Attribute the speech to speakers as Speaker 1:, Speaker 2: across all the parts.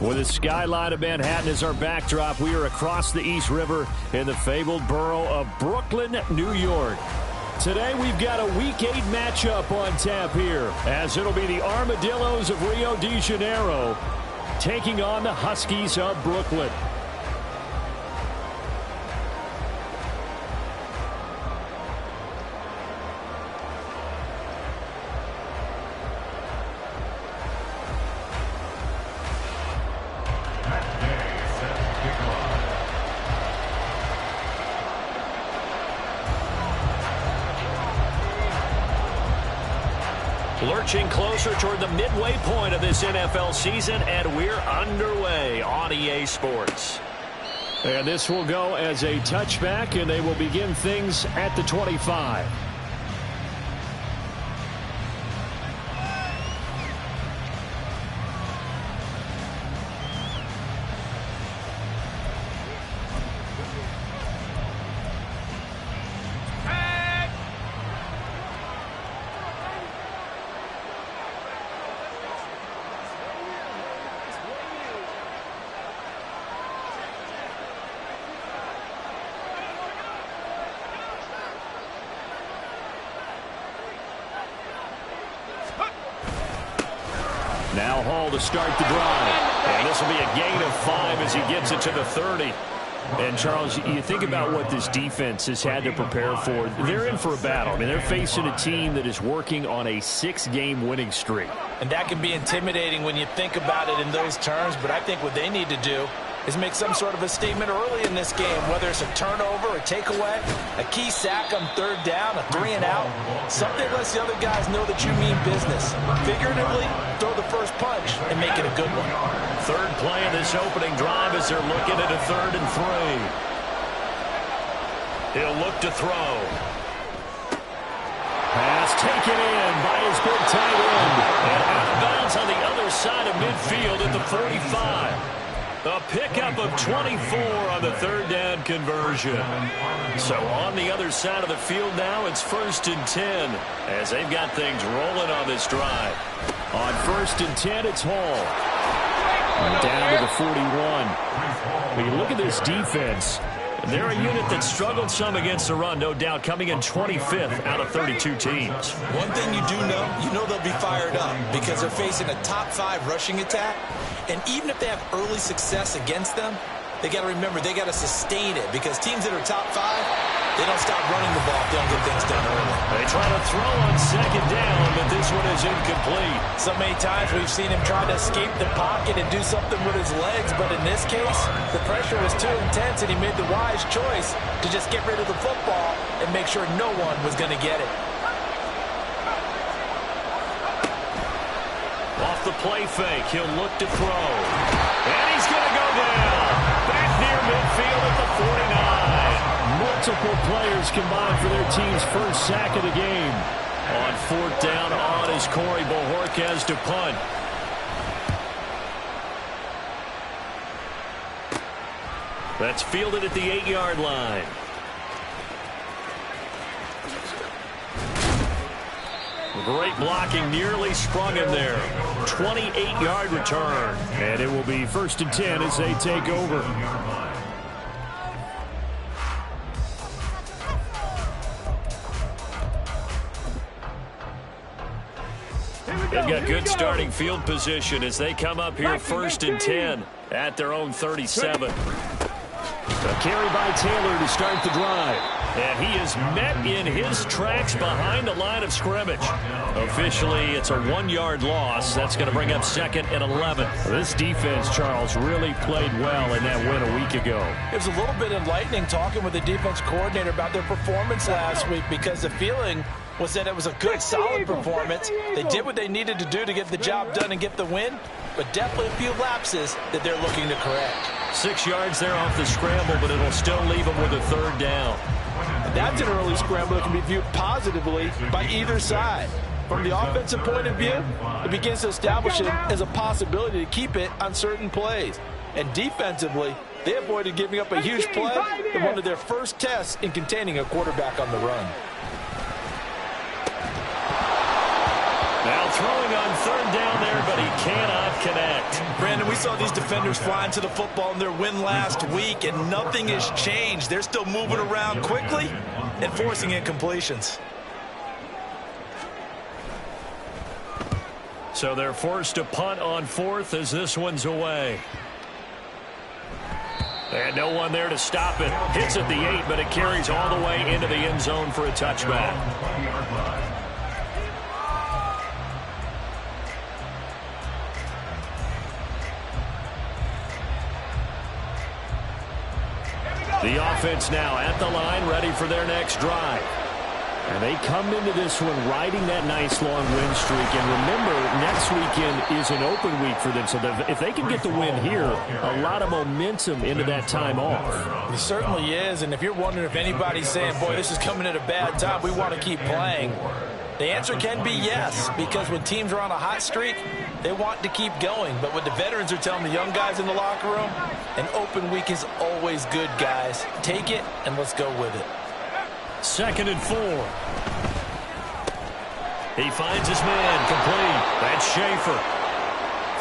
Speaker 1: With the skyline of Manhattan as our backdrop, we are across the East River in the fabled borough of Brooklyn, New York. Today we've got a Week 8 matchup on tap here, as it'll be the Armadillos of Rio de Janeiro taking on the Huskies of Brooklyn. Lurching closer toward the midway point of this NFL season, and we're underway on EA Sports. And this will go as a touchback, and they will begin things at the 25. Now Hall to start the drive. And this will be a gain of 5 as he gets it to the 30. And, Charles, you think about what this defense has had to prepare for. They're in for a battle. I mean, they're facing a team that is working on a 6-game winning streak.
Speaker 2: And that can be intimidating when you think about it in those terms. But I think what they need to do is make some sort of a statement early in this game, whether it's a turnover, a takeaway, a key sack on 3rd down, a 3-and-out. Something lets the other guys know that you mean business. Figuratively, throw the first punch and make it a good one.
Speaker 1: Third play of this opening drive as they're looking at a 3rd and 3. He'll look to throw. Pass taken in by his big tight end. And out of bounds on the other side of midfield at the 45. A pickup of 24 on the 3rd down conversion. So on the other side of the field now, it's 1st and 10 as they've got things rolling on this drive. On 1st and 10, it's Hall. Down to the 41. When you look at this defense, they're a unit that struggled some against the run, no doubt, coming in 25th out of 32 teams.
Speaker 2: One thing you do know, they'll be fired up because they're facing a top 5 rushing attack. And even if they have early success against them, they got to remember they got to sustain it because teams that are top 5, they don't stop running the ball if they don't get things done early.
Speaker 1: They try to throw on 2nd down, but this one is incomplete.
Speaker 2: So many times we've seen him try to escape the pocket and do something with his legs, but in this case, the pressure was too intense and he made the wise choice to just get rid of the football and make sure no one was going to get it.
Speaker 1: Off the play fake, he'll look to throw. And he's going to go down. Back near midfield at the 49. Multiple players combined for their team's first sack of the game. On 4th down, on is Corey Bojorquez to punt. That's fielded at the 8-yard line. Great blocking, nearly sprung him there. 28-yard return. And it will be 1st and 10 as they take over. They've got good starting field position as they come up here 1st and 10 at their own 37. A carry by Taylor to start the drive. And he is met in his tracks behind the line of scrimmage. Officially, it's a 1-yard loss. That's going to bring up 2nd and 11. This defense, Charles, really played well in that win a week ago.
Speaker 2: It was a little bit enlightening talking with the defense coordinator about their performance last week because the feeling was that it was a good, solid performance. They did what they needed to do to get the job done and get the win, but definitely a few lapses that they're looking to correct.
Speaker 1: 6 yards there off the scramble, but it'll still leave them with a 3rd down.
Speaker 2: That's an early scramble that can be viewed positively by either side. From the offensive point of view, it begins to establish it as a possibility to keep it on certain plays. And defensively, they avoided giving up a huge play in one of their first tests in containing a quarterback on the run.
Speaker 1: Now throwing on third down there, but he cannot connect.
Speaker 2: Brandon, we saw these defenders flying to the football in their win last week, and nothing has changed. They're still moving around quickly and forcing incompletions.
Speaker 1: So they're forced to punt on fourth as this one's away. And no one there to stop it. Hits at the 8, but it carries all the way into the end zone for a touchback. The offense now at the line, ready for their next drive. And they come into this one riding that nice long win streak. And remember, next weekend is an open week for them. So if they can get the win here, a lot of momentum into that time off.
Speaker 2: It certainly is. And if you're wondering if anybody's saying, boy, this is coming at a bad time, we want to keep playing, the answer can be yes. Because when teams are on a hot streak, they want to keep going. But what the veterans are telling the young guys in the locker room, an open week is always good, guys. Take it and let's go with it.
Speaker 1: 2nd and 4. He finds his man complete. That's Schaefer.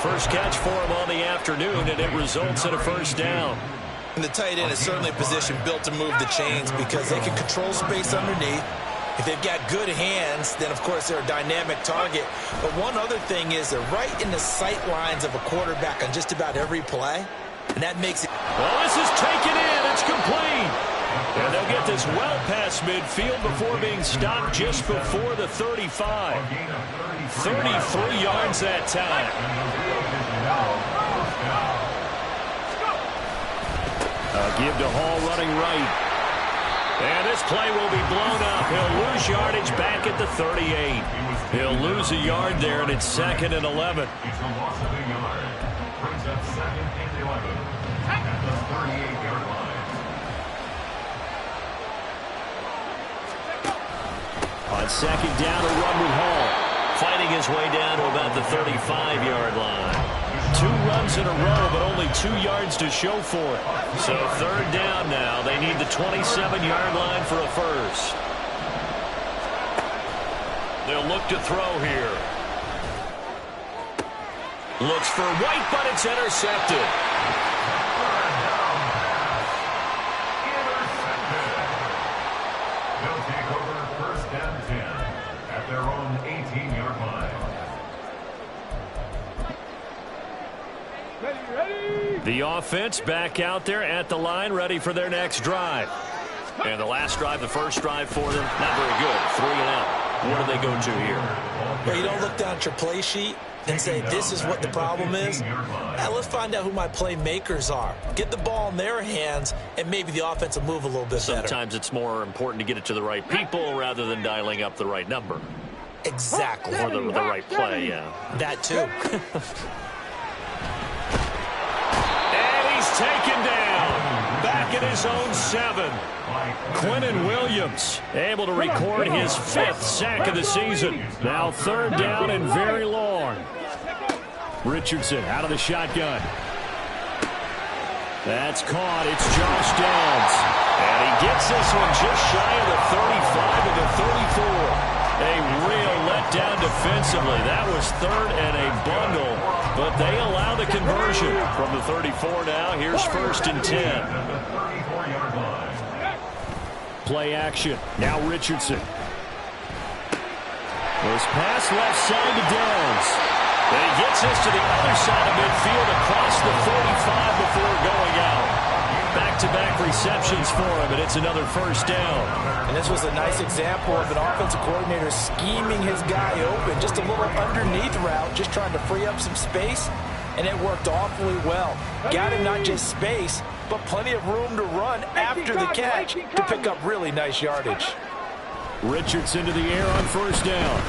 Speaker 1: First catch for him on the afternoon, and it results in a first down.
Speaker 2: And the tight end is certainly a position built to move the chains because they can control space underneath. If they've got good hands, then, of course, they're a dynamic target. But one other thing is they're right in the sight lines of a quarterback on just about every play, and that makes it.
Speaker 1: Well, this is taken in. It's complete. And they'll get this well past midfield before being stopped just before the 35. 33 yards that time. A give to Hall running right. And this play will be blown up. He'll lose yardage back at the 38. He'll lose a yard there, and it's 2nd and 11. On 2nd down, a run with Hall. Fighting his way down to about the 35-yard line. 2 runs in a row, but only 2 yards to show for it. So 3rd down now. They need the 27-yard line for a first. They'll look to throw here. Looks for White, but it's intercepted. The offense back out there at the line, ready for their next drive. And the last drive, the first drive for them, not very good. 3 and out. What do they go to here?
Speaker 2: Well, you don't look down at your play sheet and say, this is what the problem is. Now, let's find out who my playmakers are. Get the ball in their hands, and maybe the offense will move a little bit better.
Speaker 1: Sometimes it's more important to get it to the right people rather than dialing up the right number.
Speaker 2: Exactly.
Speaker 1: Or the right play, yeah.
Speaker 2: That, too.
Speaker 1: Taken down, back at his own 7. Quinnen Williams able to record his 5th sack of the season. Now 3rd down and very long. Richardson out of the shotgun. That's caught. It's Josh Downs. And he gets this one just shy of the 35 to the 34. A real letdown defensively. That was 3rd and a bundle, but they allow the conversion from the 34 now. Here's 1st and 10. Play action. Now Richardson. This pass left side to Downs. And he gets this to the other side of midfield across the 45 before going out. Back-to-back receptions for him, and it's another first down.
Speaker 2: And this was a nice example of an offensive coordinator scheming his guy open. Just a little underneath route, just trying to free up some space, and it worked awfully well. Got him not just space, but plenty of room to run after the catch to pick up really nice yardage.
Speaker 1: Richardson to the air on first down.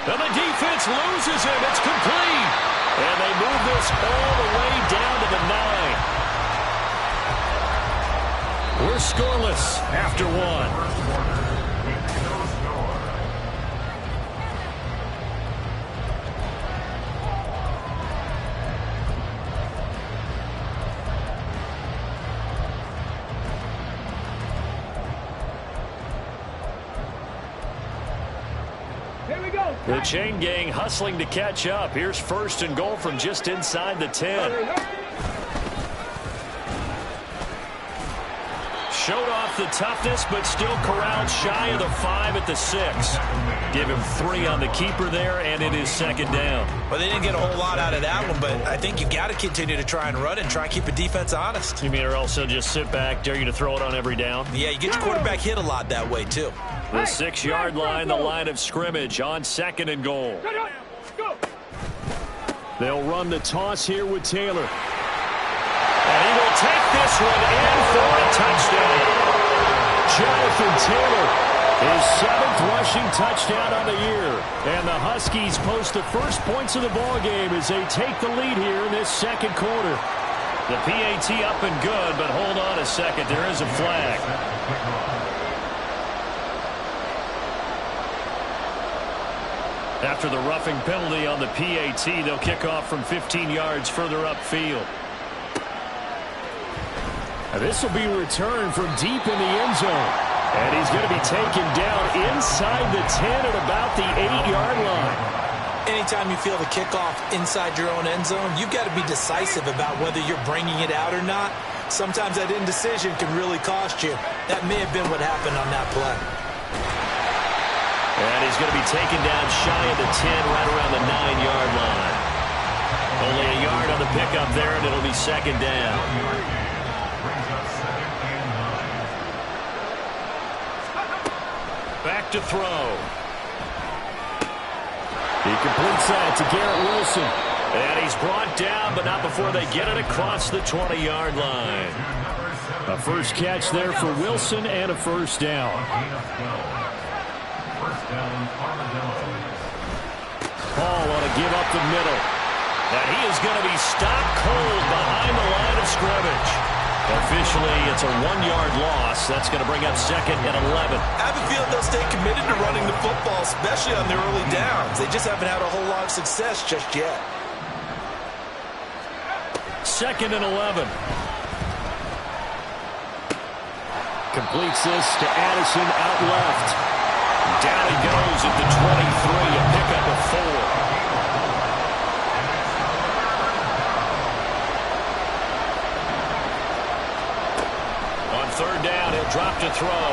Speaker 1: And the defense loses him. It's complete. And they move this all the way down to the 9. We're scoreless after 1. The chain gang hustling to catch up. Here's 1st and goal from just inside the 10. Showed off the toughness, but still corralled shy of the 5 at the 6. Give him 3 on the keeper there, and it is 2nd down.
Speaker 2: Well, they didn't get a whole lot out of that one, but I think you got to continue to try and run and try and keep the defense honest.
Speaker 1: You mean or else they'll just sit back, dare you to throw it on every down?
Speaker 2: Yeah, you get your quarterback hit a lot that way, too.
Speaker 1: The 6-yard line, the line of scrimmage on 2nd and goal. They'll run the toss here with Taylor. And he will take this one in for a touchdown. Jonathan Taylor, his 7th rushing touchdown on the year. And the Huskies post the first points of the ballgame as they take the lead here in this 2nd quarter. The PAT up and good, but hold on a second. There is a flag. After the roughing penalty on the PAT, they'll kick off from 15 yards further upfield. This will be returned from deep in the end zone. And he's going to be taken down inside the 10 at about the 8-yard line.
Speaker 2: Anytime you feel the kickoff inside your own end zone, you've got to be decisive about whether you're bringing it out or not. Sometimes that indecision can really cost you. That may have been what happened on that play.
Speaker 1: And he's going to be taken down shy of the 10, right around the 9-yard line. Only a yard on the pickup there, and it'll be 2nd down. Back to throw. He completes that to Garrett Wilson. And he's brought down, but not before they get it across the 20-yard line. A first catch there for Wilson and a 1st down. Paul on a give up the middle. And he is going to be stopped cold behind the line of scrimmage. Officially, it's a 1-yard loss. That's going to bring up 2nd and 11.
Speaker 2: I have a feeling they'll stay committed to running the football, especially on their early downs. They just haven't had a whole lot of success just yet.
Speaker 1: 2nd and 11. Completes this to Addison out left. Down he goes at the 23, a pickup of 4. On 3rd down, he'll drop to throw.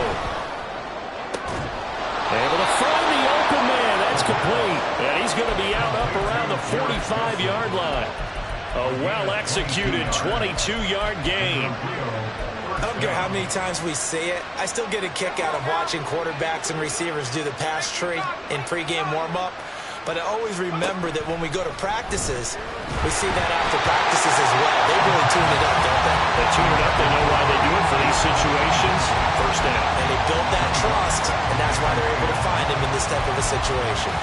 Speaker 1: Able to find the open man. That's complete. And he's going to be out up around the 45-yard line. A well-executed 22-yard gain.
Speaker 2: I don't care how many times we say it, I still get a kick out of watching quarterbacks and receivers do the pass tree in pregame warm-up. But I always remember that when we go to practices, we see that after practices as well. They really tune it up, don't they?
Speaker 1: They tune it up. They know why they do it for these situations. 1st down.
Speaker 2: And they build that trust, and that's why they're able to find him in this type of a situation.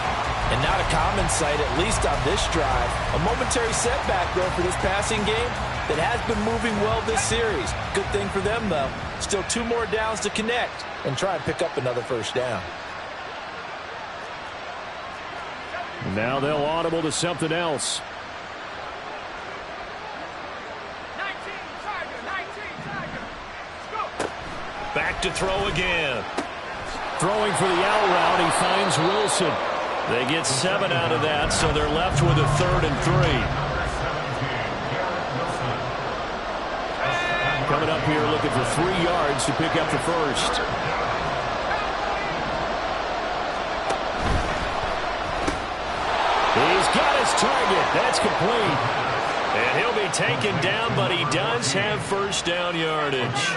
Speaker 2: And not a common sight, at least on this drive. A momentary setback, though, for this passing game that has been moving well this series. Good thing for them, though. Still 2 more downs to connect and try and pick up another 1st down.
Speaker 1: Now they'll audible to something else.
Speaker 3: 19, Tiger. Go.
Speaker 1: Back to throw again. Throwing for the out route, he finds Wilson. They get 7 out of that, so they're left with a 3rd and 3. Coming up here looking for 3 yards to pick up the 1st. He's got his target. That's complete. And he'll be taken down, but he does have 1st down yardage.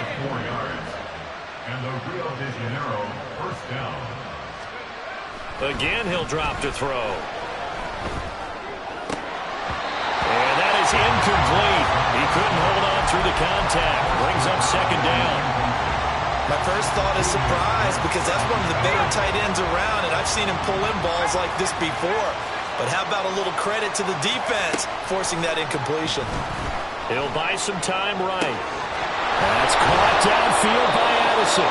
Speaker 4: And the Rio de Janeiro 1st down.
Speaker 1: Again, he'll drop to throw. And that is incomplete. He couldn't hold on through the contact. Brings up 2nd down.
Speaker 2: My first thought is surprise, because that's one of the better tight ends around, and I've seen him pull in balls like this before. But how about a little credit to the defense forcing that incompletion?
Speaker 1: He'll buy some time right. That's caught downfield by Addison.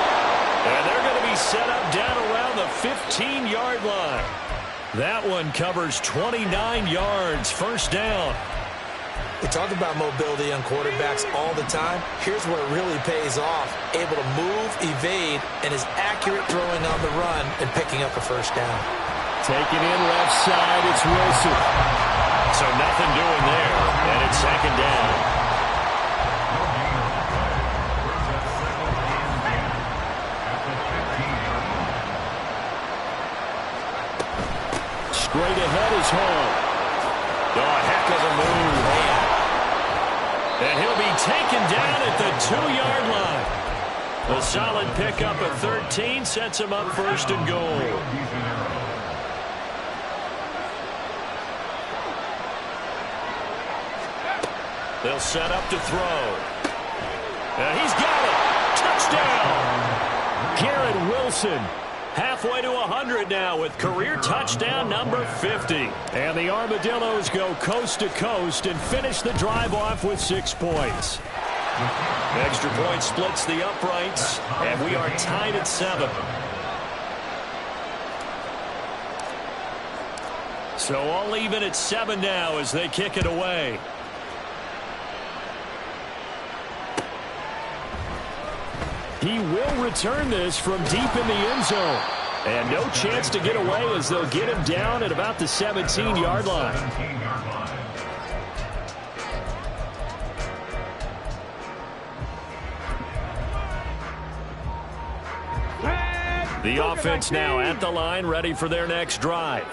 Speaker 1: And they're going to be set up down around the 15-yard line. That one covers 29 yards. 1st down.
Speaker 2: We talk about mobility on quarterbacks all the time. Here's where it really pays off. Able to move, evade, and is accurate throwing on the run and picking up a 1st down.
Speaker 1: Taken in left side, it's Wilson. So nothing doing there, and it's second down. Straight ahead is Hall. Oh, heck of a move. And he'll be taken down at the 2-yard line. A solid pickup of 13 sets him up first and goal. They'll set up to throw. And he's got it. Touchdown. Garrett Wilson. Halfway to 100 now with career touchdown number 50. And the Armadillos go coast to coast and finish the drive off with 6 points. Extra point splits the uprights, and we are tied at 7. So all even at 7 now as they kick it away. He will return this from deep in the end zone. And no chance to get away as they'll get him down at about the 17-yard line. The offense now at the line, ready for their next drive.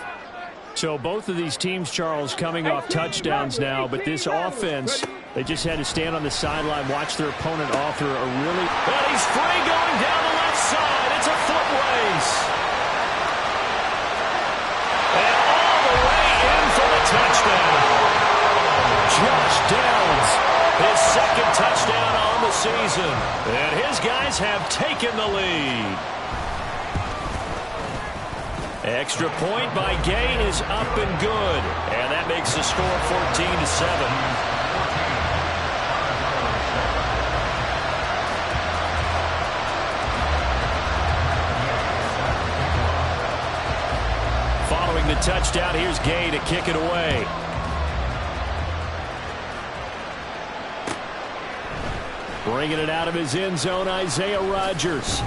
Speaker 1: So both of these teams, Charles, coming off touchdowns now, but this offense, they just had to stand on the sideline, watch their opponent offer a really... But he's free going down the left side. It's a foot race. And all the way in for the touchdown. Josh Downs, his second touchdown on the season. And his guys have taken the lead. Extra point by Gain is up and good. And that makes the score 14-7. Following the touchdown, here's Gay to kick it away. Bringing it out of his end zone, Isaiah Rodgers.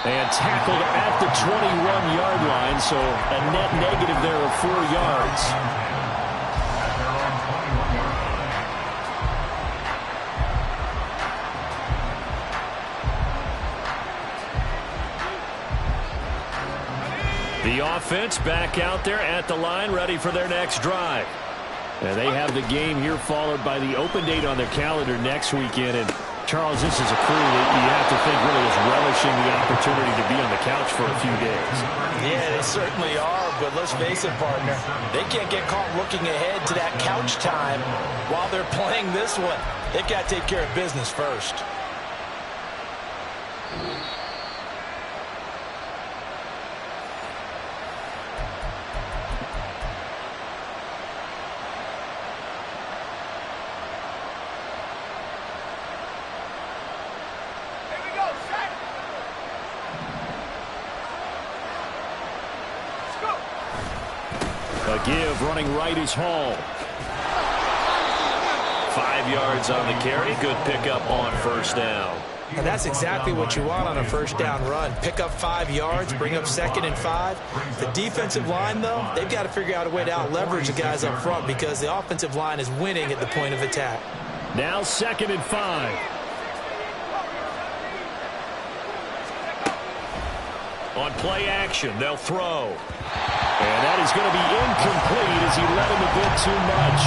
Speaker 1: And tackled at the 21-yard line, so a net negative there of 4 yards. The offense back out there at the line, ready for their next drive. And they have the game here followed by the open date on their calendar next weekend. And Charles, this is a crew that you have to think really is relishing the opportunity to be on the couch for a few days.
Speaker 2: Yeah, they certainly are, but let's face it, partner. They can't get caught looking ahead to that couch time while they're playing this one. They've got to take care of business first.
Speaker 1: Give running right is Hall. 5 yards on the carry. Good pickup on first down.
Speaker 2: And that's exactly what you want on a first down run. Pick up 5 yards, bring up 2nd and 5. The defensive line, though, they've got to figure out a way to out-leverage the guys up front because the offensive line is winning at the point of attack.
Speaker 1: Now 2nd and 5. On play action, they'll throw. And that is going to be incomplete as he let him a bit too much.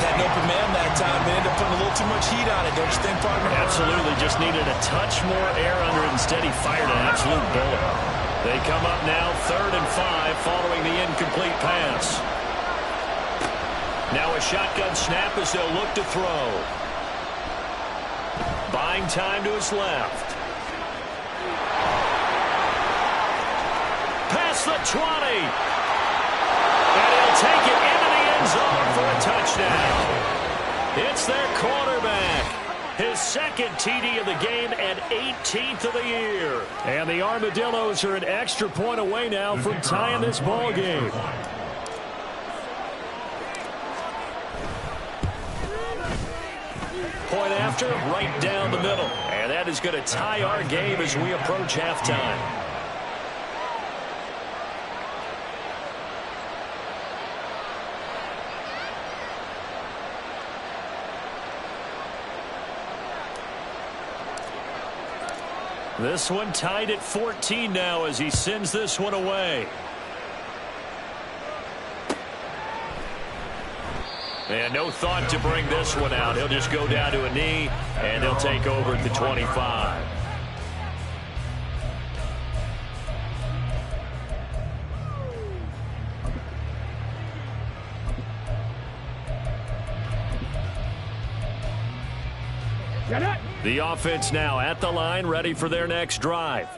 Speaker 2: Had an open man that time. They ended up putting a little too much heat on it, don't you think, partner?
Speaker 1: Absolutely. Just needed a touch more air under it. Instead, he fired an absolute bullet. They come up now 3rd and 5 following the incomplete pass. Now a shotgun snap as they'll look to throw. Buying time to his left. Past the 20. And he'll take it into the end zone for a touchdown. It's their quarterback. His second TD of the game and 18th of the year. And the Armadillos are an extra point away now from tying this ball game. Point after, right down the middle. And that is going to tie our game as we approach halftime. This one tied at 14 now as he sends this one away. And no thought to bring this one out. He'll just go down to a knee, and he'll take over at the 25. The offense now at the line, ready for their next drive.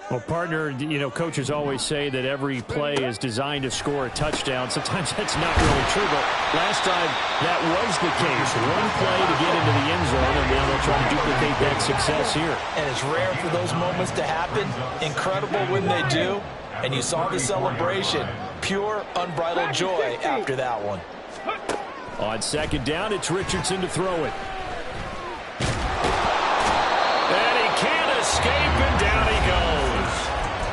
Speaker 5: Well, partner, you know, coaches always say that every play is designed to score a touchdown. Sometimes that's not really true, but last time that was the case. One play to get into the end zone, and now they'll try to duplicate that success here.
Speaker 2: And it's rare for those moments to happen. Incredible when they do. And you saw the celebration. Pure, unbridled joy after that one.
Speaker 5: On second down, it's Richardson to throw it.
Speaker 1: And he can't escape, and down he goes.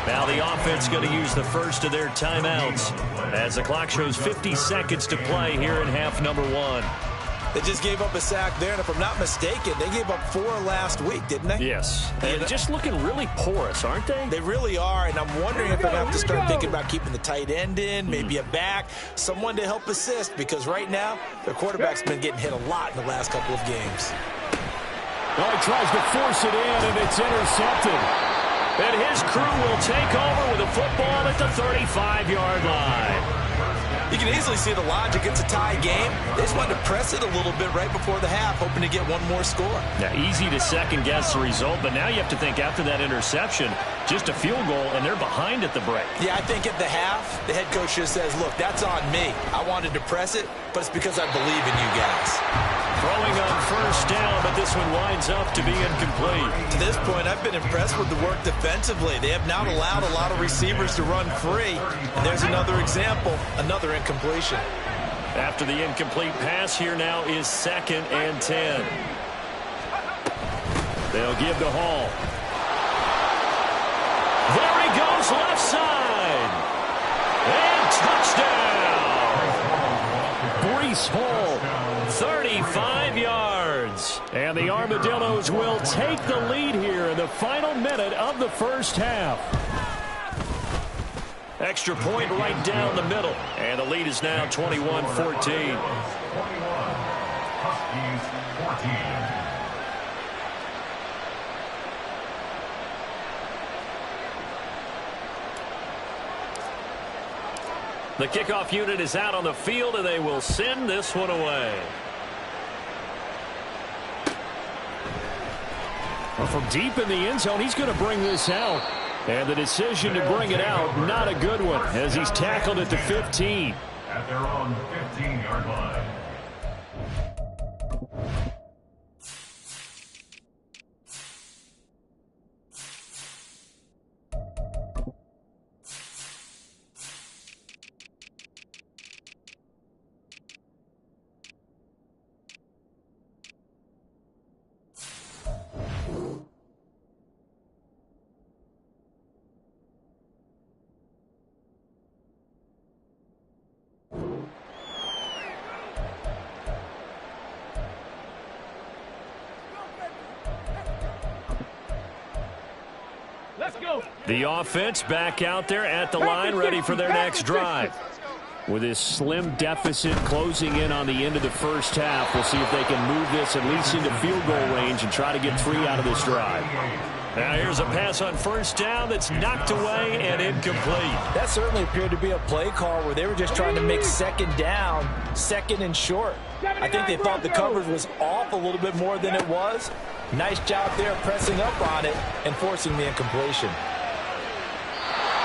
Speaker 1: Now the offense going to use the first of their timeouts as the clock shows 50 seconds to play here in half number one.
Speaker 2: They just gave up a sack there, and if I'm not mistaken, they gave up 4 last week, didn't they?
Speaker 5: Yes. And just looking really porous, aren't they?
Speaker 2: They really are, and I'm wondering if they're going to have to start thinking about keeping the tight end in, maybe a back, someone to help assist, because right now, their quarterback's been getting hit a lot in the last couple of games.
Speaker 5: Oh, he tries to force it in, and it's intercepted.
Speaker 1: And his crew will take over with a football at the 35-yard line.
Speaker 2: You can easily see the logic. It's a tie game. They just wanted to press it a little bit right before the half, hoping to get one more score.
Speaker 1: Now, easy to second-guess the result, but now you have to think after that interception, just a field goal, and they're behind at the break.
Speaker 2: Yeah, I think at the half, the head coach just says, look, that's on me. I wanted to press it, but it's because I believe in you guys.
Speaker 1: Throwing on first down, but this one winds up to be incomplete.
Speaker 2: To this point, I've been impressed with the work defensively. They have not allowed a lot of receivers to run free. And there's another example, another incompletion.
Speaker 1: After the incomplete pass, here now is 2nd and 10. They'll give to Hall. There he goes, left side. And touchdown. Breece Hall, 35 yards. And the Armadillos will take the lead here in the final minute of the first half. Extra point right down the middle. And the lead is now 21-14.
Speaker 4: 21, Huskies 14.
Speaker 1: The kickoff unit is out on the field, and they will send this one away.
Speaker 5: Well, from deep in the end zone, he's going to bring this out. And the decision to bring it out, not a good one, as he's tackled at the 15.
Speaker 4: At their own 15-yard line.
Speaker 1: The offense back out there at the line, ready for their next drive.
Speaker 5: With this slim deficit closing in on the end of the first half, we'll see if they can move this at least into field goal range and try to get 3 out of this drive.
Speaker 1: Now here's a pass on first down that's knocked away and incomplete.
Speaker 2: That certainly appeared to be a play call where they were just trying to make second down, second and short. I think they thought the coverage was off a little bit more than it was. Nice job there pressing up on it and forcing the incompletion.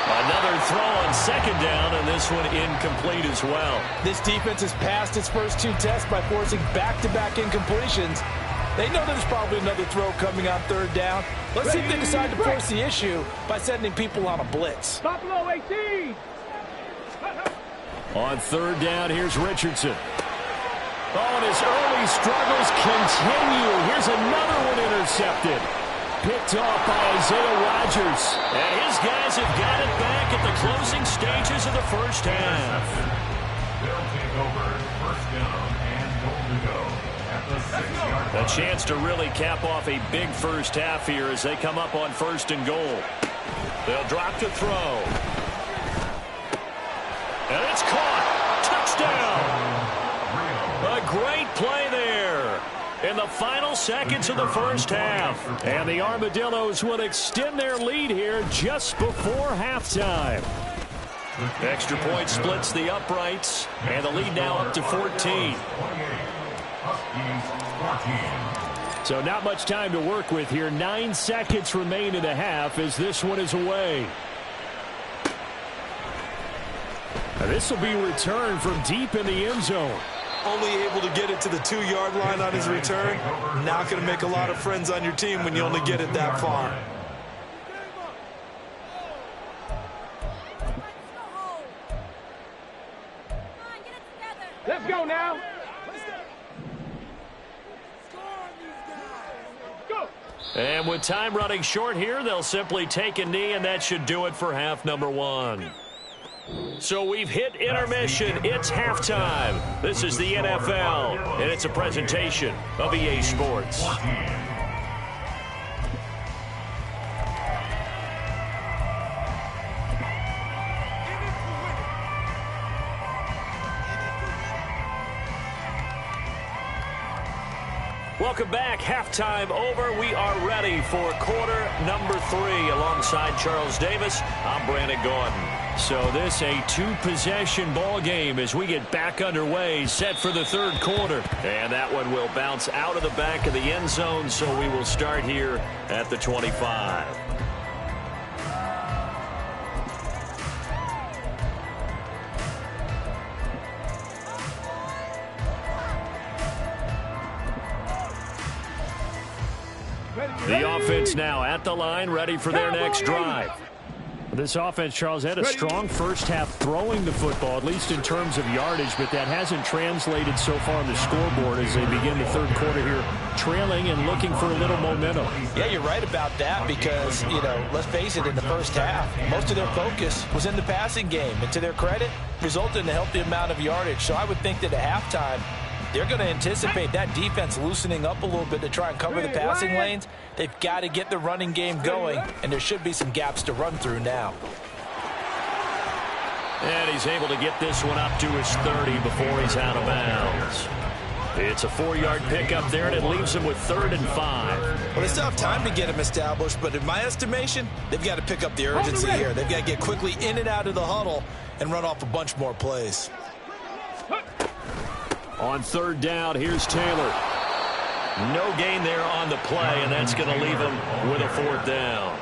Speaker 1: Another throw on second down, and this one incomplete as well.
Speaker 2: This defense has passed its first 2 tests by forcing back-to-back incompletions. They know there's probably another throw coming on third down. Let's see if they decide to force the issue by sending people on a blitz.
Speaker 3: Buffalo 18.
Speaker 5: On third down, here's Richardson. Oh, and his early struggles continue. Here's another one intercepted. Picked off by Isaiah Rodgers.
Speaker 1: And his guys have got it back at the closing stages of the first half.
Speaker 4: They'll take over first down and goal to go at
Speaker 1: A chance to really cap off a big first half here as they come up on 1st and goal. They'll drop to throw. And it's caught. Touchdown. A great play there in the final seconds of the first half. And the Armadillos will extend their lead here just before halftime. Extra point splits the uprights, and the lead now up to 14. So not much time to work with here. 9 seconds remain in the half as this one is away. This will be returned from deep in the end zone.
Speaker 2: Only able to get it to the 2-yard line on his return. Not going to make a lot of friends on your team when you only get it that far.
Speaker 3: Let's go now. Go.
Speaker 1: And with time running short here, they'll simply take a knee, and that should do it for half number 1. So we've hit intermission. It's halftime. This is the NFL, and it's a presentation of EA Sports. Welcome back. Halftime over. We are ready for quarter number 3. Alongside Charles Davis, I'm Brandon Gordon. So this a 2-possession ball game as we get back underway, set for the 3rd quarter. And that one will bounce out of the back of the end zone, so we will start here at the 25. The offense now at the line, ready for their next drive. This offense, Charles, had a strong first half throwing the football, at least in terms of yardage, but that hasn't translated so far on the scoreboard as they begin the 3rd quarter here, trailing and looking for a little momentum.
Speaker 2: Yeah, you're right about that because, let's face it, in the first half, most of their focus was in the passing game. And to their credit, resulted in a healthy amount of yardage. So I would think that at halftime, they're going to anticipate that defense loosening up a little bit to try and cover the passing lanes. They've got to get the running game going, and there should be some gaps to run through now.
Speaker 1: And he's able to get this one up to his 30 before he's out of bounds. It's a 4-yard pickup there, and it leaves him with 3rd and 5.
Speaker 2: Well, they still have time to get him established, but in my estimation, they've got to pick up the urgency here. They've got to get quickly in and out of the huddle and run off a bunch more plays.
Speaker 1: On 3rd down, here's Taylor. No gain there on the play, and that's going to leave him with a 4th down.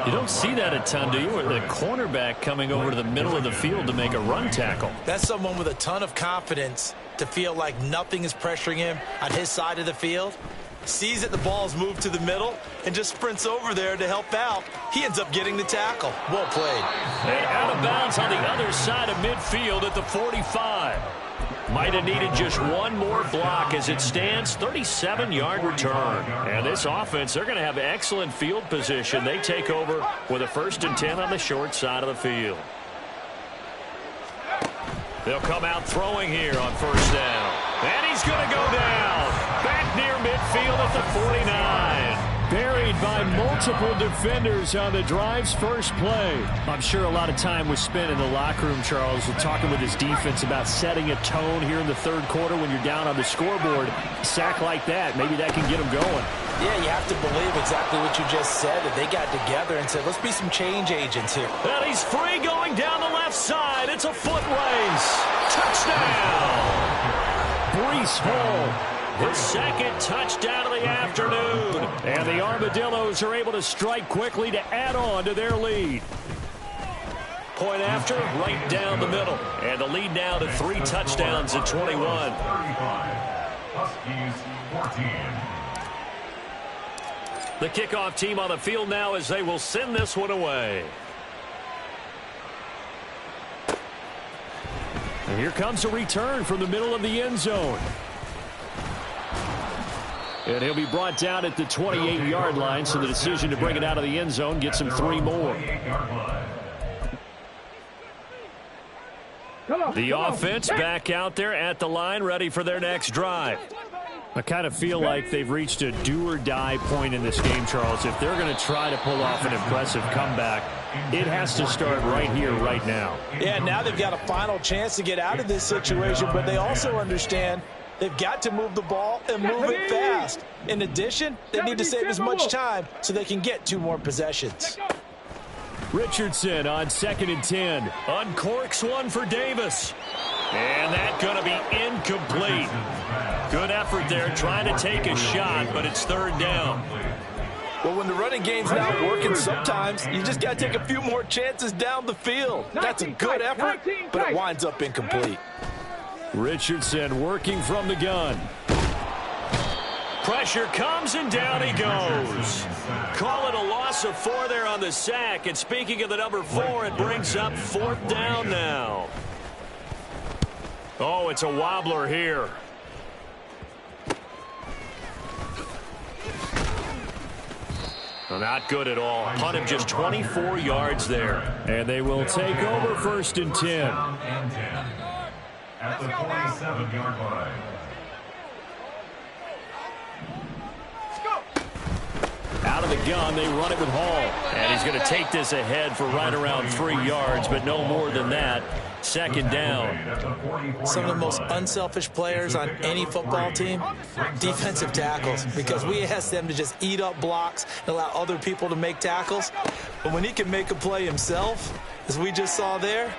Speaker 1: You don't see that a ton, do you? With the cornerback coming over to the middle of the field to make a run tackle.
Speaker 2: That's someone with a ton of confidence to feel like nothing is pressuring him on his side of the field. Sees that the ball's moved to the middle and just sprints over there to help out. He ends up getting the tackle. Well played.
Speaker 1: And out of bounds on the other side of midfield at the 45. Might have needed just one more block as it stands. 37-yard return. And this offense, they're going to have excellent field position. They take over with a 1st and 10 on the short side of the field. They'll come out throwing here on 1st down. And he's going to go down. Back near midfield at the 49. Buried by multiple defenders on the drive's first play. I'm sure a lot of time was spent in the locker room, Charles, talking with his defense about setting a tone here in the 3rd quarter when you're down on the scoreboard. A sack like that, maybe that can get them going.
Speaker 2: Yeah, you have to believe exactly what you just said, that they got together and said, let's be some change agents here.
Speaker 1: And he's free going down the left side. It's a foot race. Touchdown. Breece Hall. His 2nd touchdown of the afternoon. And the Armadillos are able to strike quickly to add on to their lead. Point after, right down the middle. And the lead now to 3 touchdowns at 21.
Speaker 4: 35. Huskies 14.
Speaker 1: The kickoff team on the field now as they will send this one away. And here comes a return from the middle of the end zone. And he'll be brought down at the 28-yard line, so the decision to bring it out of the end zone gets him 3 more. The offense back out there at the line, ready for their next drive.
Speaker 5: I kind of feel like they've reached a do-or-die point in this game, Charles. If they're going to try to pull off an impressive comeback, it has to start right here, right now.
Speaker 2: Yeah, now they've got a final chance to get out of this situation, but they also understand they've got to move the ball and move it fast. In addition, they need to save as much time so they can get 2 more possessions.
Speaker 5: Richardson on 2nd and 10.
Speaker 1: Uncorks one for Davis. And that's going to be incomplete. Good effort there trying to take a shot, but it's 3rd down.
Speaker 2: Well, when the running game's not working, sometimes you just got to take a few more chances down the field. That's a good effort, but it winds up incomplete.
Speaker 5: Richardson working from the gun.
Speaker 1: Pressure comes, and down he goes. Call it a loss of 4 there on the sack. And speaking of the number 4, it brings up 4th down now. Oh, it's a wobbler here. Well, not good at all. Punt him just 24 yards there.
Speaker 5: And they will take over 1st and 10.
Speaker 4: At the 47-yard line.
Speaker 5: Out of the gun, they run it with Hall.
Speaker 1: And he's going to take this ahead for right around 3 yards, but no more than that. 2nd down.
Speaker 2: Some of the most unselfish players on any football team, defensive tackles, because we ask them to just eat up blocks and allow other people to make tackles. But when he can make a play himself, as we just saw there,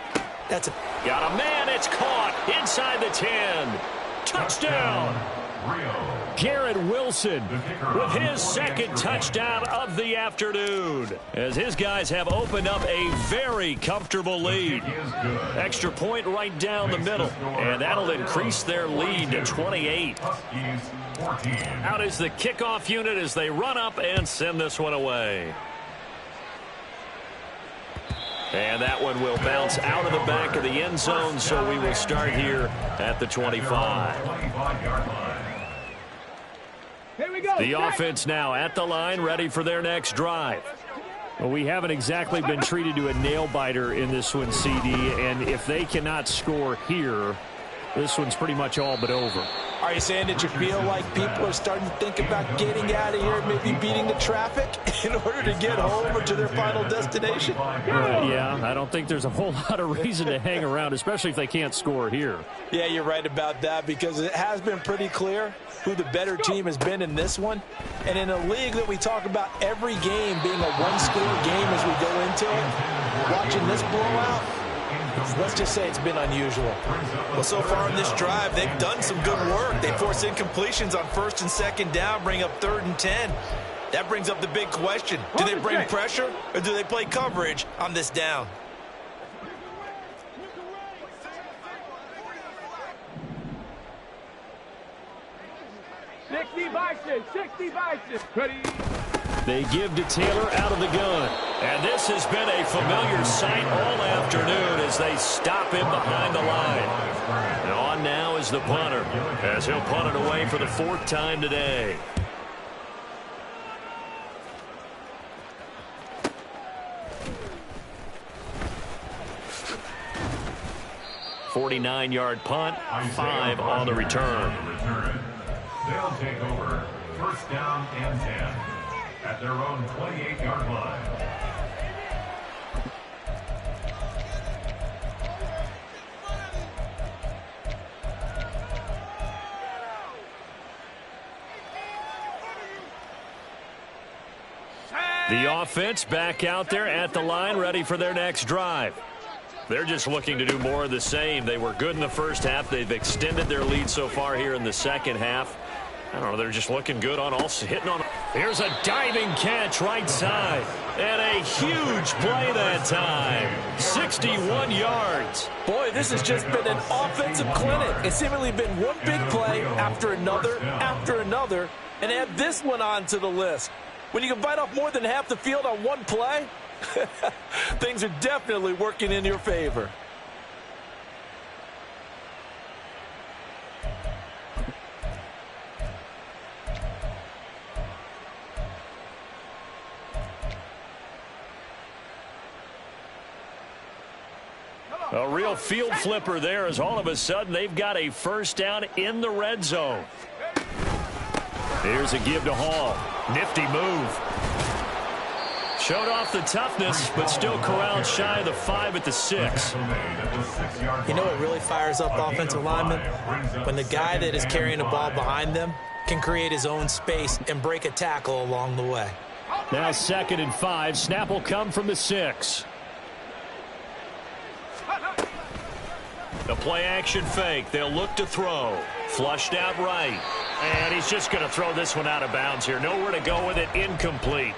Speaker 2: that's a...
Speaker 1: Got a man, it's caught inside the 10. Touchdown.
Speaker 5: Garrett Wilson
Speaker 1: With his 2nd touchdown of the afternoon, as his guys have opened up a very comfortable lead. Extra point right down the middle, and that'll increase their lead to 28. Out is the kickoff unit as they run up and send this one away. And that one will bounce out of the back of the end zone, so we will start here at the 25.
Speaker 3: Here we go.
Speaker 5: The offense now at the line, ready for their next drive. Well, we haven't exactly been treated to a nail-biter in this one, CD, and if they cannot score here, this one's pretty much all but over.
Speaker 2: Are you saying that you feel like people are starting to think about getting out of here, maybe beating the traffic in order to get home or to their final destination?
Speaker 5: Yeah, I don't think there's a whole lot of reason to hang around, especially if they can't score here.
Speaker 2: Yeah, you're right about that, because it has been pretty clear who the better team has been in this one. And in a league that we talk about every game being a one-score game as we go into it, watching this blowout, let's just say it's been unusual. Well, so far in this drive, they've done some good work. They force incompletions on 1st and 2nd down, bring up 3rd and 10. That brings up the big question. Do they bring pressure or do they play coverage on this down?
Speaker 3: Ready.
Speaker 5: They give to Taylor out of the gun.
Speaker 1: And this has been a familiar sight all afternoon as they stop him behind the line. And on now is the punter, as he'll punt it away for the 4th time today. $49-yard punt, 5 on the return.
Speaker 4: They'll take over 1st down and 10 at their own 28-yard line.
Speaker 1: The offense back out there at the line, ready for their next drive. They're just looking to do more of the same. They were good in the first half. They've extended their lead so far here in the second half. I don't know, they're just looking good on all, hitting on. Here's a diving catch right side. And a huge play that time. 61 yards.
Speaker 2: Boy, this has just been an offensive clinic. It's seemingly been one big play after another, and add this one onto the list. When you can bite off more than half the field on one play, things are definitely working in your favor.
Speaker 1: A real field flipper there, as all of a sudden they've got a 1st down in the red zone.
Speaker 5: Here's a give to Hall. Nifty move. Showed off the toughness, but still corralled shy of the 5 at the 6.
Speaker 2: You know what really fires up offensive linemen? When the guy that is carrying the ball behind them can create his own space and break a tackle along the way.
Speaker 5: Now 2nd and 5. Snap will come from the 6. The play-action fake. They'll look to throw. Flushed out right. And he's just going to throw this one out of bounds here. Nowhere to go with it. Incomplete.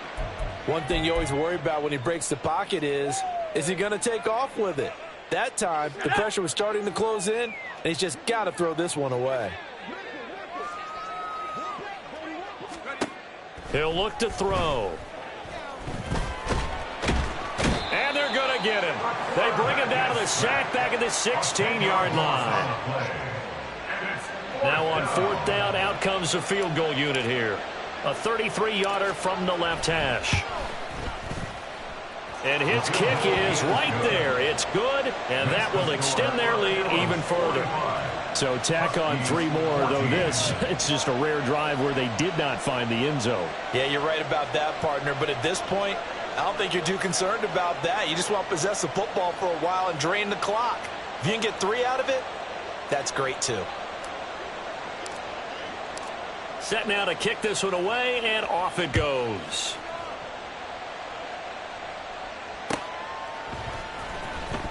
Speaker 2: One thing you always worry about when he breaks the pocket is he going to take off with it? That time, the pressure was starting to close in, and he's just got to throw this one away.
Speaker 5: He'll look to throw. And they're going to get him. They bring him down to the sack back at the 16-yard line. Now on 4th down, out comes the field goal unit here. A 33-yarder from the left hash. And his kick is right there. It's good, and that will extend their lead even further. So tack on 3 more, though this, it's just a rare drive where they did not find the end zone.
Speaker 2: Yeah, you're right about that, partner. But at this point, I don't think you're too concerned about that. You just want to possess the football for a while and drain the clock. If you can get 3 out of it, that's great too.
Speaker 5: Set now to kick this one away, and off it goes.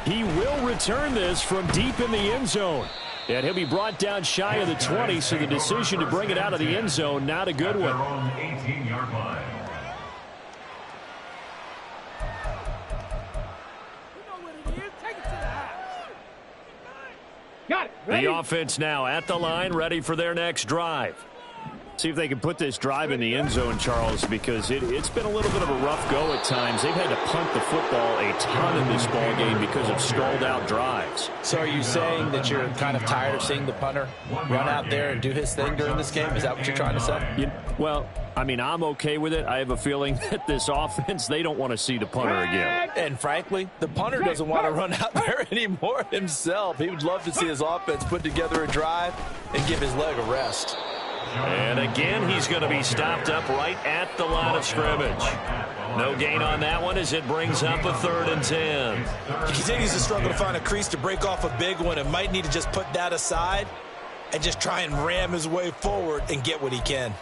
Speaker 5: He will return this from deep in the end zone. And he'll be brought down shy of the 20, so the decision to bring it out of the end zone, not a good one.
Speaker 4: 18-yard line.
Speaker 3: Got it. Ready?
Speaker 5: The offense now at the line, ready for their next drive. See if they can put this drive in the end zone, Charles, because it's been a little bit of a rough go at times. They've had to punt the football a ton in this ball game because of stalled-out drives.
Speaker 2: So are you saying that you're kind of tired of seeing the punter run out there and do his thing during this game? Is that what you're trying to say?
Speaker 5: Well, I mean, I'm okay with it. I have a feeling that this offense, they don't want to see the punter again.
Speaker 2: And frankly, the punter doesn't want to run out there anymore himself. He would love to see his offense put together a drive and give his leg a rest.
Speaker 5: And again, he's going to be stopped up right at the line of scrimmage. No gain on that one as it brings up a 3rd and 10.
Speaker 2: He continues to struggle to find a crease to break off a big one and might need to just put that aside and just try and ram his way forward and get what he can.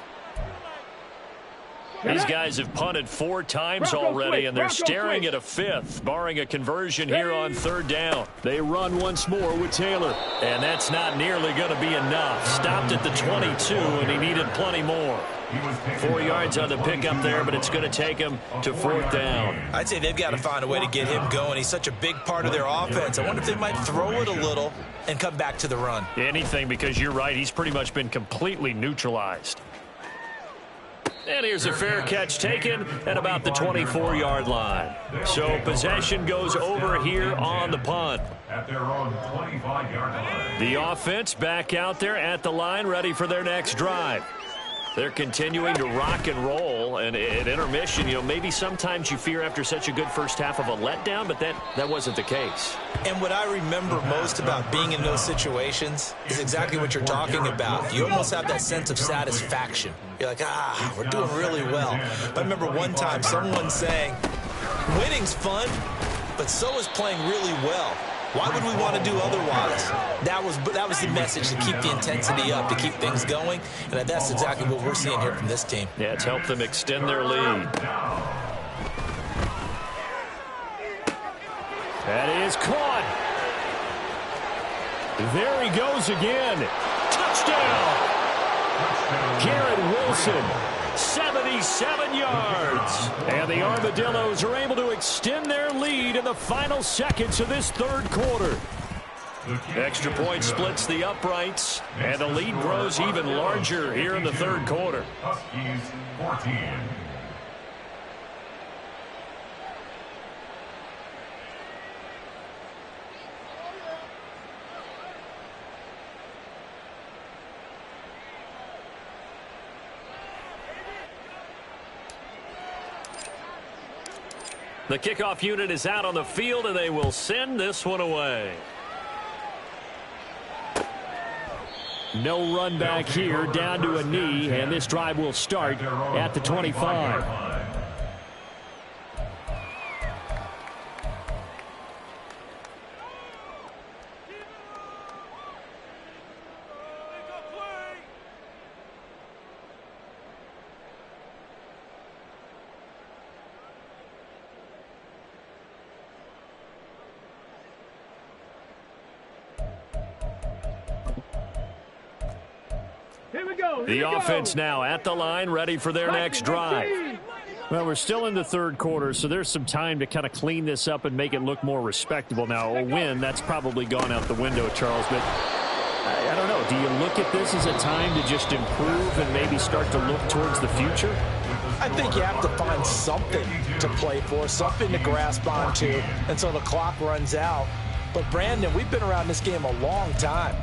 Speaker 5: These guys have punted 4 times already, and they're staring at a 5th, barring a conversion here on 3rd down. They run once more with Taylor, and that's not nearly going to be enough. Stopped at the 22, and he needed plenty more. 4 yards on the pickup there, but it's going to take him to 4th down.
Speaker 2: I'd say they've got to find a way to get him going. He's such a big part of their offense. I wonder if they might throw it a little and come back to the run.
Speaker 5: Anything, because you're right. He's pretty much been completely neutralized. And here's a fair catch taken at about the 24-yard line. So possession goes over here on the punt.
Speaker 4: At their own 25-yard line.
Speaker 5: The offense back out there at the line, ready for their next drive. They're continuing to rock and roll, and at intermission, you know, maybe sometimes you fear after such a good first half of a letdown, but that wasn't the case.
Speaker 2: And what I remember most about being in those situations is exactly what you're talking about. You almost have that sense of satisfaction. You're like, we're doing really well. But I remember one time someone saying, winning's fun, but so is playing really well. Why would we want to do otherwise? That was the message, to keep the intensity up, to keep things going, and that's exactly what we're seeing here from this team.
Speaker 5: Yeah, it's helped them extend their lead. That is caught. There he goes again. Touchdown! Garrett Wilson, 77 yards. And the Armadillos are able to extend their lead in the final seconds of this 3rd quarter. Extra point splits the uprights, and the lead grows even larger here in the 3rd quarter.
Speaker 4: Huskies 14.
Speaker 5: The kickoff unit is out on the field, and they will send this one away. No run back here, down to a knee, and this drive will start at the 25. The offense now at the line, ready for their next drive. Well, we're still in the third quarter, so there's some time to kind of clean this up and make it look more respectable. Now, a win, that's probably gone out the window, Charles, but I don't know. Do you look at this as a time to just improve and maybe start to look towards the future?
Speaker 2: I think you have to find something to play for, something to grasp onto until the clock runs out. But, Brandon, we've been around this game a long time.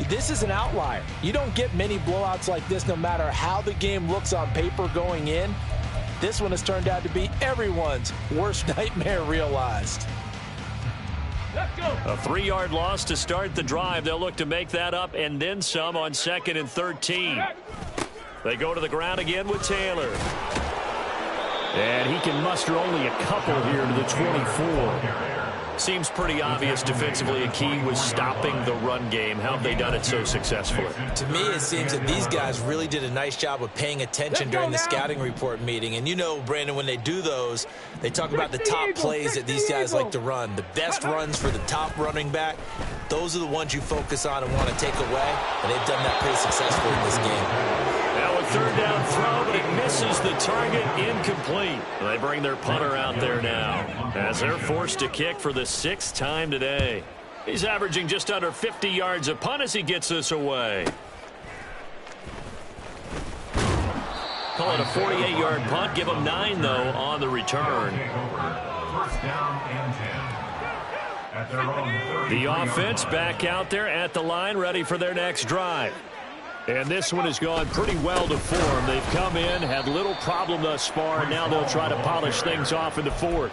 Speaker 2: This is an outlier. You don't get many blowouts like this no matter how the game looks on paper going in. This one has turned out to be everyone's worst nightmare realized.
Speaker 3: Let's go.
Speaker 5: A 3-yard loss to start the drive. They'll look to make that up and then some on 2nd and 13. They go to the ground again with Taylor. And he can muster only a couple here to the 24. Seems pretty obvious defensively a key was stopping the run game. How have they done it so successfully?
Speaker 2: To me, it seems that these guys really did a nice job of paying attention during the scouting report meeting. And you know, Brandon, when they do those, they talk about the top plays that these guys like to run. The best runs for the top running back, those are the ones you focus on and want to take away. And they've done that pretty successfully in this game.
Speaker 1: Now a 3rd down throw, but it misses the target, incomplete. They bring their punter out there now as they're forced to kick for the 6th time today. He's averaging just under 50 yards a punt as he gets this away. Call it a 48-yard punt. Give him 9, though, on the return.
Speaker 4: 1st down and 10. At their own 30.
Speaker 5: The offense back out there at the line, ready for their next drive. And this one has gone pretty well to form. They've come in, had little problem thus far, and now they'll try to polish things off in the 4th.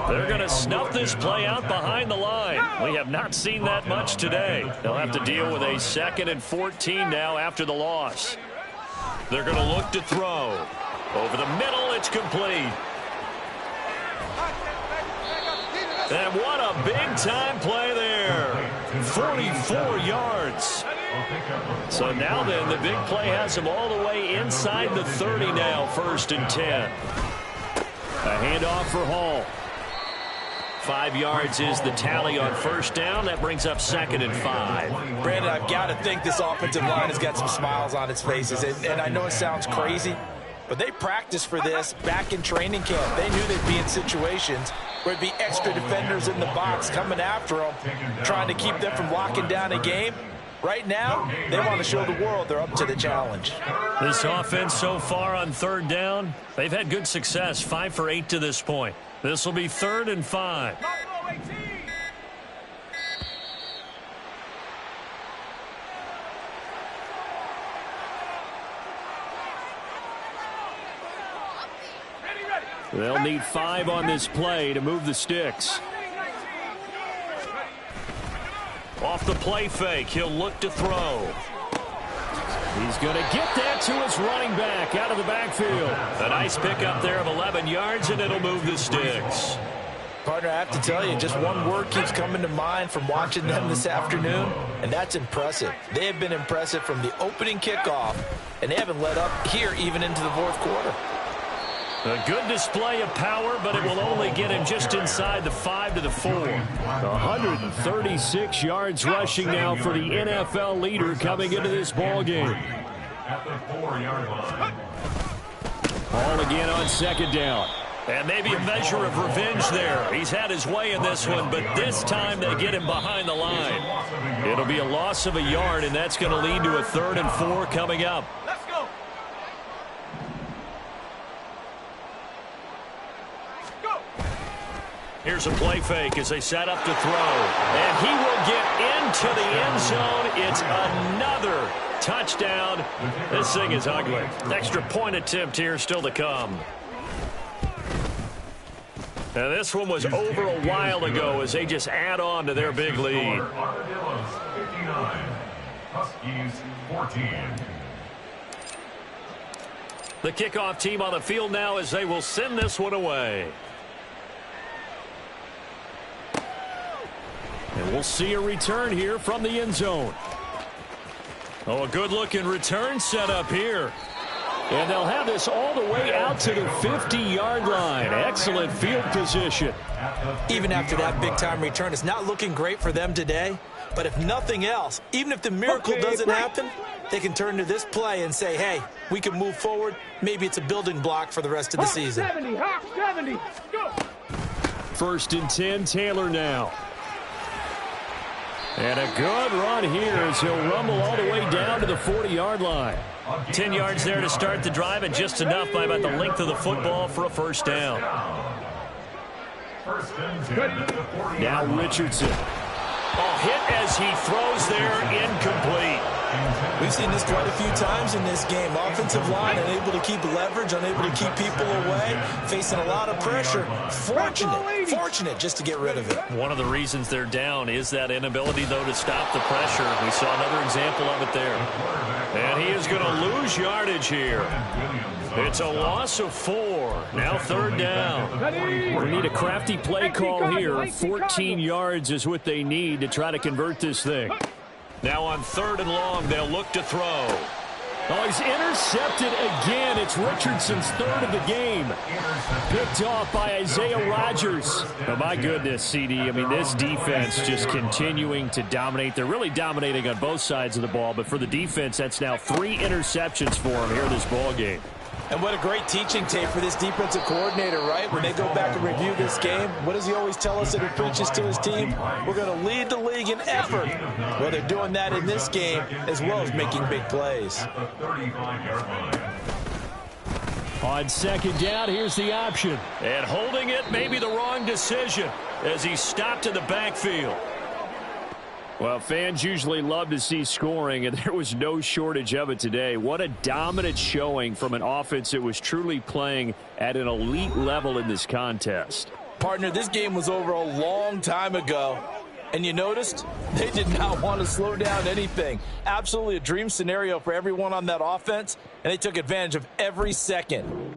Speaker 5: They're going to snuff this play out behind the line. We have not seen that much today. They'll have to deal with a 2nd and 14 now after the loss. They're going to look to throw. Over the middle, it's complete. And what a big-time play there. 44 yards. So now then, the big play has him all the way inside the 30 now, 1st and 10. A handoff for Hall. 5 yards is the tally on 1st down. That brings up 2nd and 5.
Speaker 2: Brandon, I've got to think this offensive line has got some smiles on its faces. And I know it sounds crazy, but they practiced for this back in training camp. They knew they'd be in situations where it'd be extra defenders in the box coming after them, trying to keep them from locking down a game. Right now, they want to show the world they're up to the challenge.
Speaker 5: This offense so far on 3rd down, they've had good success, 5 for 8 to this point. This will be 3rd and 5. They'll need 5 on this play to move the sticks. Off the play fake, he'll look to throw. He's going to get that to his running back out of the backfield. A nice pickup there of 11 yards, and it'll move the sticks.
Speaker 2: Partner, I have to tell you, just one word keeps coming to mind from watching them this afternoon, and that's impressive. They have been impressive from the opening kickoff, and they haven't let up here even into the 4th quarter.
Speaker 5: A good display of power, but it will only get him just inside the 5 to the 4. 136 yards rushing now for the NFL leader coming into this ball game.
Speaker 4: At the 4-yard line.
Speaker 5: Ball again on 2nd down. And maybe a measure of revenge there. He's had his way in this one, but this time they get him behind the line. It'll be a loss of a yard, and that's going to lead to a 3rd and 4 coming up.
Speaker 3: Let's go.
Speaker 5: Here's a play fake as they set up to throw. And he will get into the end zone. It's another touchdown. This thing is ugly. Extra point attempt here still to come. And this one was over a while ago as they just add on to their big lead.
Speaker 4: Huskies 14.
Speaker 1: The kickoff team on the field now as they will send this one away. And we'll see a return here from the end zone. Oh, a good-looking return set up here. And they'll have this all the way out to the 50-yard line. Excellent field position.
Speaker 2: Even after that big-time return, it's not looking great for them today. But if nothing else, even if the miracle doesn't happen, they can turn to this play and say, hey, we can move forward. Maybe it's a building block for the rest of the season.
Speaker 3: 70, Hawk 70, go!
Speaker 5: 1st and 10, Taylor now. And a good run here as he'll rumble all the way down to the 40-yard line.
Speaker 1: 10 yards there to start the drive, and just enough by about the length of the football for a first down.
Speaker 5: Now Richardson.
Speaker 1: Hit as he throws there, incomplete.
Speaker 2: We've seen this quite a few times in this game. Offensive line unable to keep leverage, unable to keep people away, facing a lot of pressure. Fortunate just to get rid of it.
Speaker 1: One of the reasons they're down is that inability, though, to stop the pressure. We saw another example of it there. And he is going to lose yardage here. It's a loss of 4. Now 3rd down.
Speaker 5: We need a crafty play call here. 14 yards is what they need to try to convert this thing.
Speaker 1: Now on 3rd and long, they'll look to throw.
Speaker 5: Oh, he's intercepted again. It's Richardson's 3rd of the game. Picked off by Isaiah Rodgers. Oh, my goodness, CD. I mean, this defense just continuing to dominate. They're really dominating on both sides of the ball, but for the defense, that's now 3 interceptions for them here in this ball game.
Speaker 2: And what a great teaching tape for this defensive coordinator, right? When they go back and review this game, what does he always tell us that he preaches to his team? We're going to lead the league in effort. Well, they're doing that in this game as well as making big plays.
Speaker 5: On 2nd down, here's the option.
Speaker 1: And holding it may be the wrong decision as he stopped in the backfield.
Speaker 5: Well, fans usually love to see scoring, and there was no shortage of it today. What a dominant showing from an offense that was truly playing at an elite level in this contest.
Speaker 2: Partner, this game was over a long time ago. And you noticed they did not want to slow down anything. Absolutely a dream scenario for everyone on that offense, and they took advantage of every second.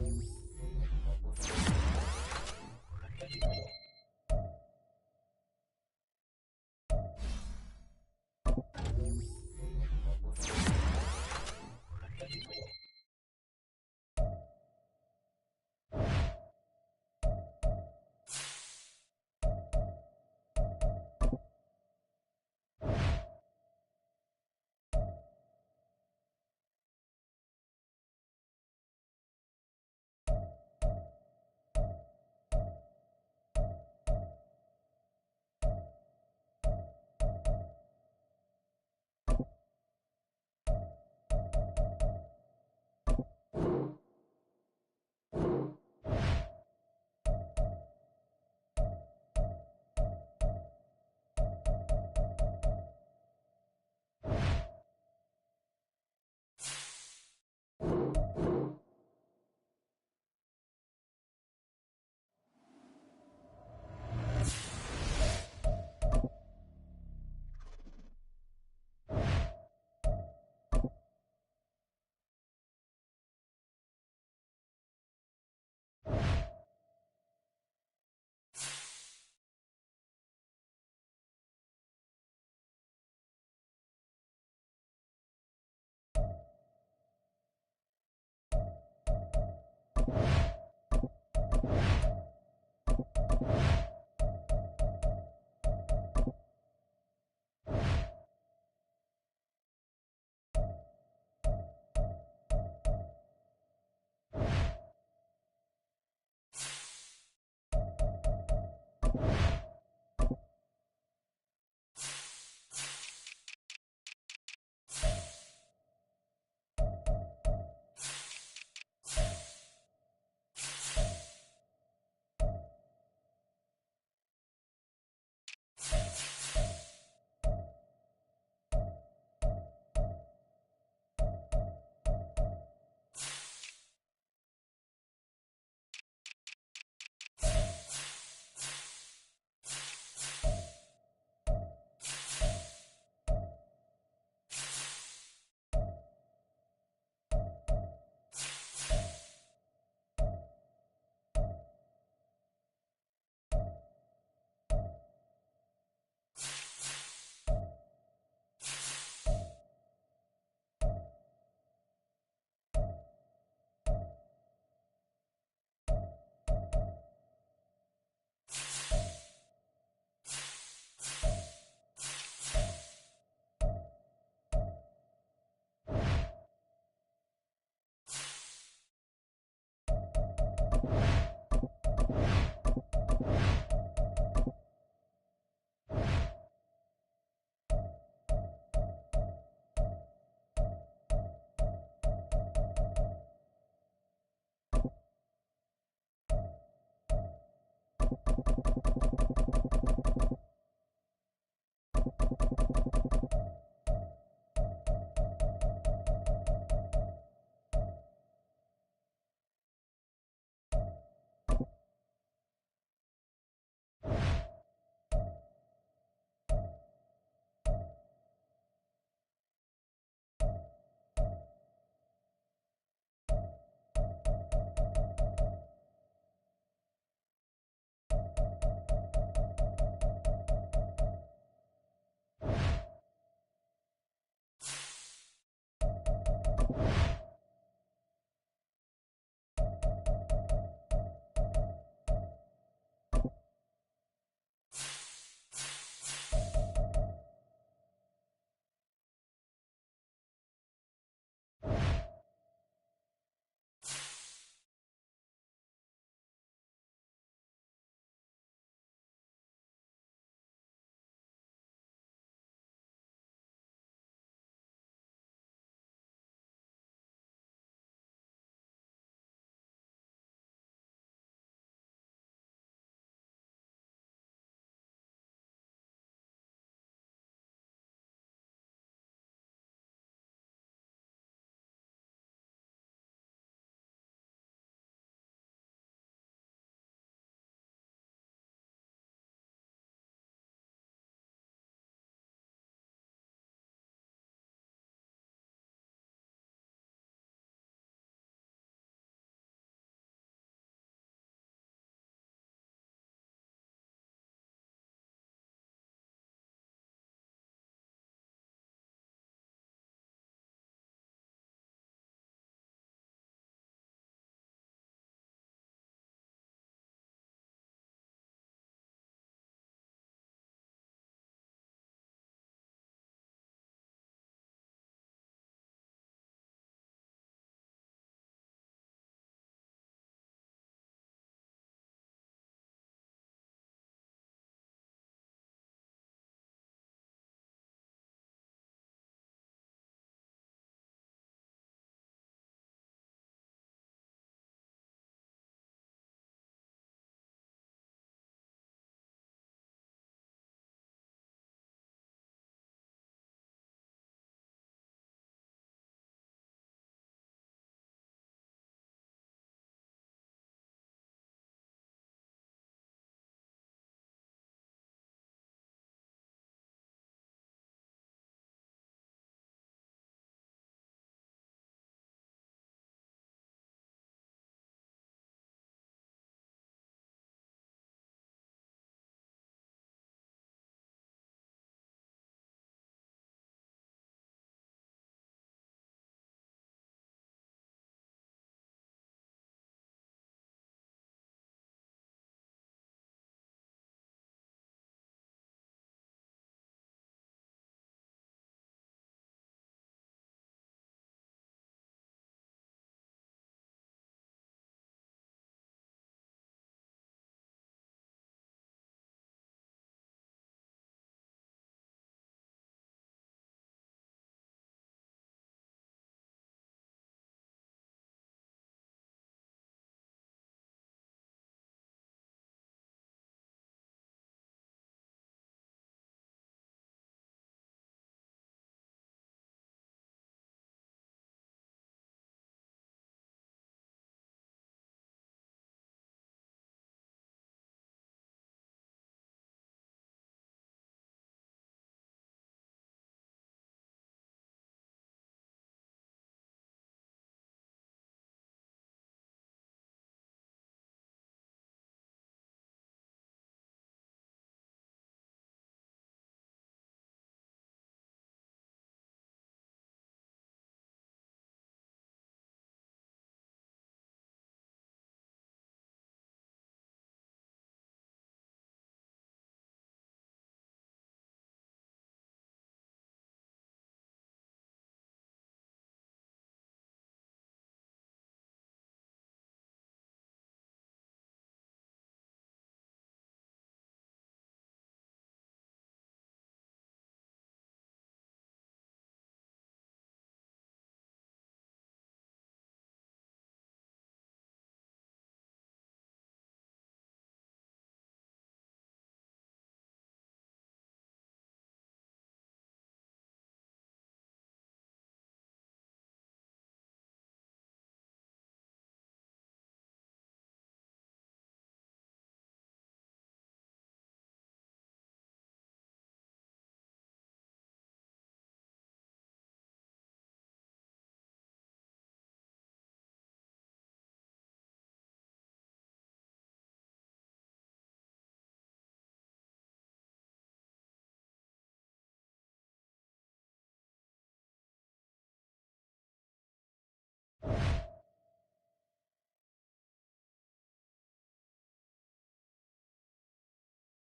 Speaker 6: you